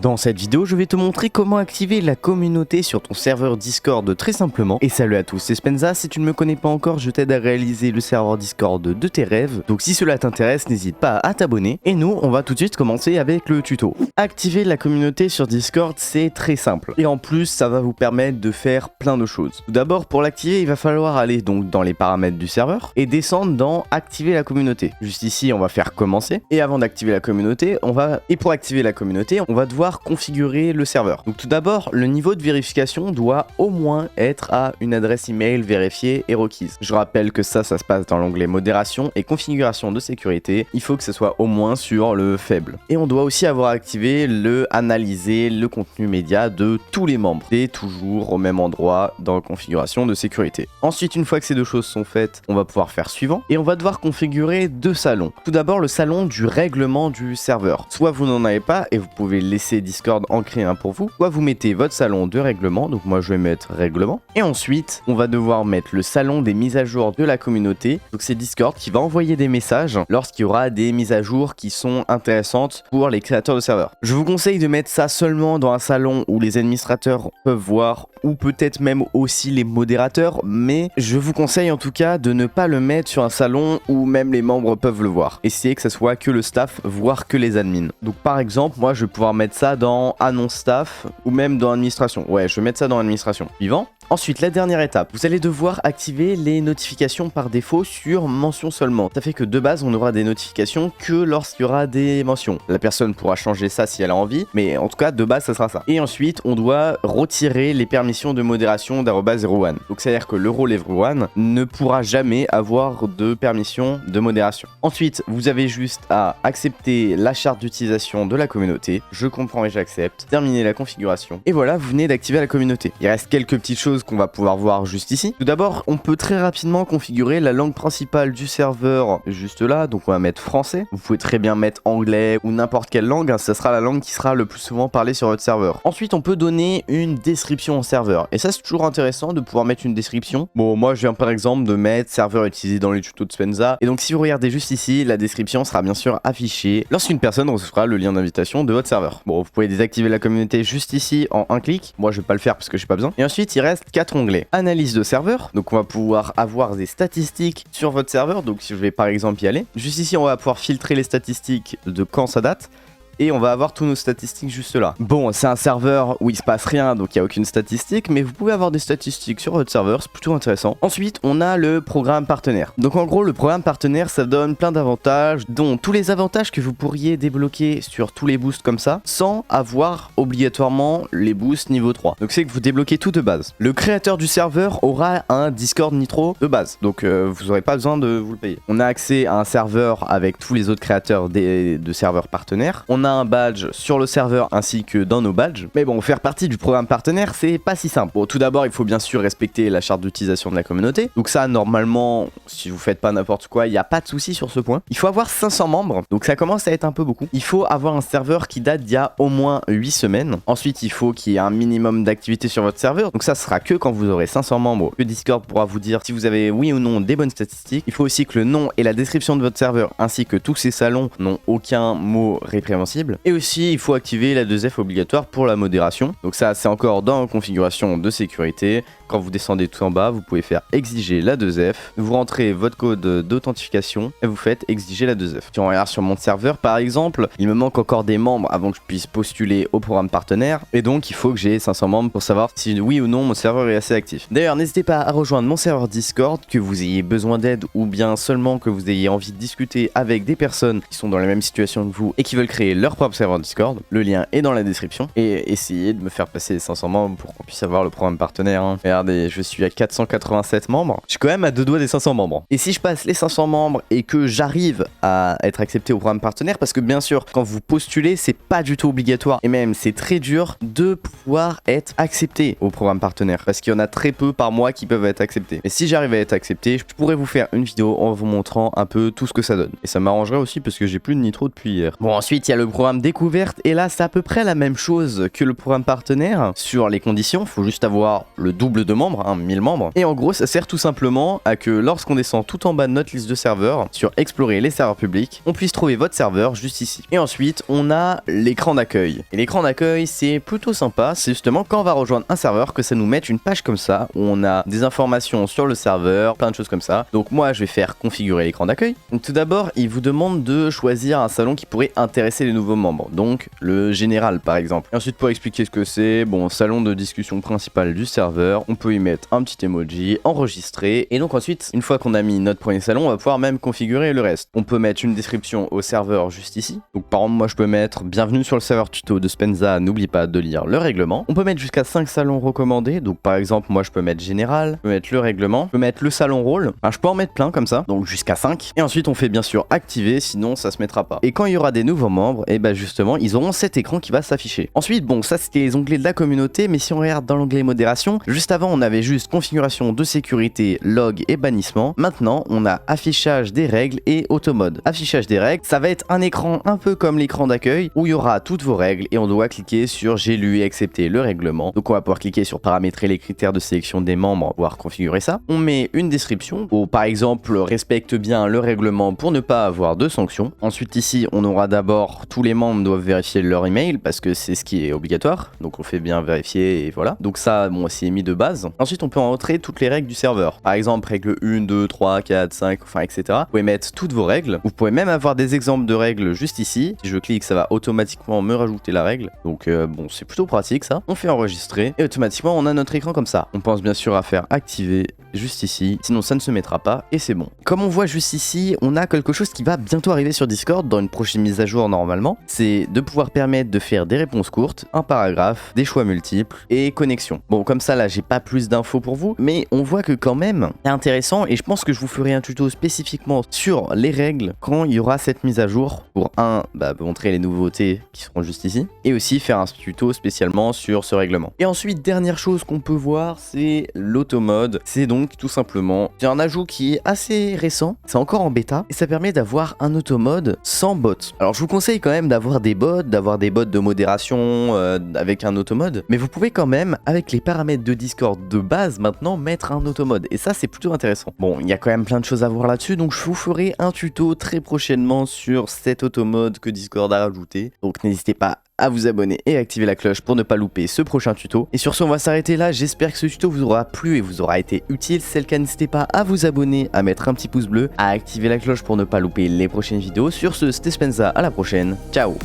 Dans cette vidéo, je vais te montrer comment activer la communauté sur ton serveur Discord très simplement. Et salut à tous, c'est Spenza, si tu ne me connais pas encore, je t'aide à réaliser le serveur Discord de tes rêves. Donc si cela t'intéresse, n'hésite pas à t'abonner. Et nous, on va tout de suite commencer avec le tuto. Activer la communauté sur Discord, c'est très simple. Et en plus, ça va vous permettre de faire plein de choses. Tout d'abord, pour l'activer, il va falloir aller donc dans les paramètres du serveur et descendre dans activer la communauté. Juste ici, on va faire commencer. Et avant d'activer la communauté, pour activer la communauté, on va devoir configurer le serveur. Donc tout d'abord, le niveau de vérification doit au moins être à une adresse email vérifiée et requise. Je rappelle que ça se passe dans l'onglet modération et configuration de sécurité. Il faut que ce soit au moins sur le faible. Et on doit aussi avoir activé le analyser le contenu média de tous les membres. C'est toujours au même endroit dans la configuration de sécurité. Ensuite, une fois que ces deux choses sont faites, on va pouvoir faire suivant et on va devoir configurer deux salons. Tout d'abord, le salon du règlement du serveur. Soit vous n'en avez pas et vous pouvez laisser Discord en créer un pour vous, soit vous mettez votre salon de règlement, donc moi je vais mettre règlement, et ensuite on va devoir mettre le salon des mises à jour de la communauté, donc c'est Discord qui va envoyer des messages lorsqu'il y aura des mises à jour qui sont intéressantes pour les créateurs de serveurs. Je vous conseille de mettre ça seulement dans un salon où les administrateurs peuvent voir, ou peut-être même aussi les modérateurs, mais je vous conseille en tout cas de ne pas le mettre sur un salon où même les membres peuvent le voir. Essayez que ça soit que le staff, voire que les admins. Donc par exemple, moi je vais pouvoir mettre ça dans annonce staff ou même dans administration. Ouais, je vais mettre ça dans administration. Suivant. Ensuite, la dernière étape, vous allez devoir activer les notifications par défaut sur mention seulement. Ça fait que de base, on aura des notifications que lorsqu'il y aura des mentions. La personne pourra changer ça si elle a envie, mais en tout cas, de base, ça sera ça. Et ensuite, on doit retirer les permissions de modération d'01. Donc, c'est-à-dire que le rôle everyone ne pourra jamais avoir de permission de modération. Ensuite, vous avez juste à accepter la charte d'utilisation de la communauté. Je comprends et j'accepte. Terminer la configuration. Et voilà, vous venez d'activer la communauté. Il reste quelques petites choses qu'on va pouvoir voir juste ici. Tout d'abord, on peut très rapidement configurer la langue principale du serveur juste là, donc on va mettre français. Vous pouvez très bien mettre anglais ou n'importe quelle langue, hein, ça sera la langue qui sera le plus souvent parlée sur votre serveur. Ensuite, on peut donner une description au serveur, et ça c'est toujours intéressant de pouvoir mettre une description. Bon, moi je viens par exemple de mettre serveur utilisé dans les tutos de Spenza, et donc si vous regardez juste ici, la description sera bien sûr affichée lorsqu'une personne recevra le lien d'invitation de votre serveur. Bon, vous pouvez désactiver la communauté juste ici en un clic. Moi je vais pas le faire parce que j'ai pas besoin. Et ensuite, il reste 4 onglets. Analyse de serveur, donc on va pouvoir avoir des statistiques sur votre serveur, donc si je vais par exemple y aller, juste ici on va pouvoir filtrer les statistiques de quand ça date, et on va avoir tous nos statistiques juste là. Bon, c'est un serveur où il se passe rien, donc il n'y a aucune statistique, mais vous pouvez avoir des statistiques sur votre serveur, c'est plutôt intéressant. Ensuite, on a le programme partenaire. Donc en gros, le programme partenaire, ça donne plein d'avantages, dont tous les avantages que vous pourriez débloquer sur tous les boosts comme ça, sans avoir obligatoirement les boosts niveau 3. Donc c'est que vous débloquez tout de base. Le créateur du serveur aura un Discord Nitro de base, donc vous n'aurez pas besoin de vous le payer. On a accès à un serveur avec tous les autres créateurs de serveurs partenaires. On a un badge sur le serveur ainsi que dans nos badges. Mais bon, faire partie du programme partenaire, c'est pas si simple. Bon, tout d'abord, il faut bien sûr respecter la charte d'utilisation de la communauté. Donc ça, normalement, si vous faites pas n'importe quoi, il n'y a pas de souci sur ce point. Il faut avoir 500 membres, donc ça commence à être un peu beaucoup. Il faut avoir un serveur qui date d'il y a au moins 8 semaines. Ensuite, il faut qu'il y ait un minimum d'activité sur votre serveur. Donc ça sera que quand vous aurez 500 membres que Discord pourra vous dire si vous avez oui ou non des bonnes statistiques. Il faut aussi que le nom et la description de votre serveur ainsi que tous ces salons n'ont aucun mot répréhensible. Et aussi, il faut activer la 2F obligatoire pour la modération. Donc ça, c'est encore dans la configuration de sécurité. Quand vous descendez tout en bas, vous pouvez faire exiger la 2F. Vous rentrez votre code d'authentification et vous faites exiger la 2F. Si on regarde sur mon serveur, par exemple, il me manque encore des membres avant que je puisse postuler au programme partenaire. Et donc, il faut que j'ai 500 membres pour savoir si oui ou non mon serveur est assez actif. D'ailleurs, n'hésitez pas à rejoindre mon serveur Discord, que vous ayez besoin d'aide ou bien seulement que vous ayez envie de discuter avec des personnes qui sont dans la même situation que vous et qui veulent créer leur propre serveur Discord. Le lien est dans la description. Et essayez de me faire passer les 500 membres pour qu'on puisse avoir le programme partenaire. Hein. Regardez, je suis à 487 membres. Je suis quand même à 2 doigts des 500 membres. Et si je passe les 500 membres et que j'arrive à être accepté au programme partenaire, parce que bien sûr, quand vous postulez, c'est pas du tout obligatoire. Et même, c'est très dur de pouvoir être accepté au programme partenaire. Parce qu'il y en a très peu par mois qui peuvent être acceptés. Et si j'arrive à être accepté, je pourrais vous faire une vidéo en vous montrant un peu tout ce que ça donne. Et ça m'arrangerait aussi parce que j'ai plus de nitro depuis hier. Bon, ensuite, il y a le programme découverte est là, c'est à peu près la même chose que le programme partenaire sur les conditions. Faut juste avoir le double de membres, 1000 membres. Et en gros, ça sert tout simplement à que lorsqu'on descend tout en bas de notre liste de serveurs, sur explorer les serveurs publics, on puisse trouver votre serveur juste ici. Et ensuite, on a l'écran d'accueil. Et l'écran d'accueil, c'est plutôt sympa. C'est justement quand on va rejoindre un serveur que ça nous mette une page comme ça, où on a des informations sur le serveur, plein de choses comme ça. Donc moi, je vais faire configurer l'écran d'accueil. Donc tout d'abord, il vous demande de choisir un salon qui pourrait intéresser les nouveaux membres. Donc le général par exemple. Et ensuite, pour expliquer ce que c'est, bon, salon de discussion principal du serveur, on peut y mettre un petit emoji, enregistrer. Et donc ensuite, une fois qu'on a mis notre premier salon, on va pouvoir même configurer le reste. On peut mettre une description au serveur juste ici. Donc par exemple, moi je peux mettre bienvenue sur le serveur tuto de Spenza, n'oublie pas de lire le règlement. On peut mettre jusqu'à 5 salons recommandés. Donc par exemple, moi je peux mettre général, je peux mettre le règlement, je peux mettre le salon rôle. Enfin, je peux en mettre plein comme ça, donc jusqu'à 5. Et ensuite on fait bien sûr activer, sinon ça se mettra pas. Et quand il y aura des nouveaux membres, et bah justement ils auront cet écran qui va s'afficher. Ensuite, bon, ça c'était les onglets de la communauté, mais si on regarde dans l'onglet modération, juste avant on avait juste configuration de sécurité, log et bannissement. Maintenant on a affichage des règles et automode. Affichage des règles, ça va être un écran un peu comme l'écran d'accueil où il y aura toutes vos règles et on doit cliquer sur j'ai lu et accepté le règlement. Donc on va pouvoir cliquer sur paramétrer les critères de sélection des membres, voire configurer ça. On met une description où par exemple respecte bien le règlement pour ne pas avoir de sanctions. Ensuite ici on aura d'abord tous les membres doivent vérifier leur email parce que c'est ce qui est obligatoire. Donc on fait bien vérifier et voilà. Donc ça bon c'est mis de base. Ensuite on peut entrer toutes les règles du serveur. Par exemple règle 1, 2, 3, 4, 5, enfin etc. Vous pouvez mettre toutes vos règles. Vous pouvez même avoir des exemples de règles juste ici. Si je clique ça va automatiquement me rajouter la règle. Donc bon c'est plutôt pratique ça. On fait enregistrer et automatiquement on a notre écran comme ça. On pense bien sûr à faire activer juste ici, sinon ça ne se mettra pas et c'est bon. Comme on voit juste ici, on a quelque chose qui va bientôt arriver sur Discord dans une prochaine mise à jour normalement, c'est de pouvoir permettre de faire des réponses courtes, un paragraphe, des choix multiples et connexion. Bon comme ça là j'ai pas plus d'infos pour vous, mais on voit que quand même c'est intéressant et je pense que je vous ferai un tuto spécifiquement sur les règles quand il y aura cette mise à jour pour montrer les nouveautés qui seront juste ici et aussi faire un tuto spécialement sur ce règlement. Et ensuite dernière chose qu'on peut voir c'est l'automode, c'est donc tout simplement c'est un ajout qui est assez récent, c'est encore en bêta et ça permet d'avoir un automode sans bot. Alors je vous conseille quand même d'avoir des bots de modération avec un automode, mais vous pouvez quand même avec les paramètres de Discord de base maintenant mettre un automode et ça c'est plutôt intéressant. Bon il y a quand même plein de choses à voir là-dessus donc je vous ferai un tuto très prochainement sur cet automode que Discord a rajouté, donc n'hésitez pas à vous abonner et activer la cloche pour ne pas louper ce prochain tuto. Et sur ce on va s'arrêter là, j'espère que ce tuto vous aura plu et vous aura été utile. Si c'est le cas n'hésitez pas à vous abonner, à mettre un petit pouce bleu, à activer la cloche pour ne pas louper les prochaines vidéos. Sur ce c'était Spenza, à la prochaine, ciao.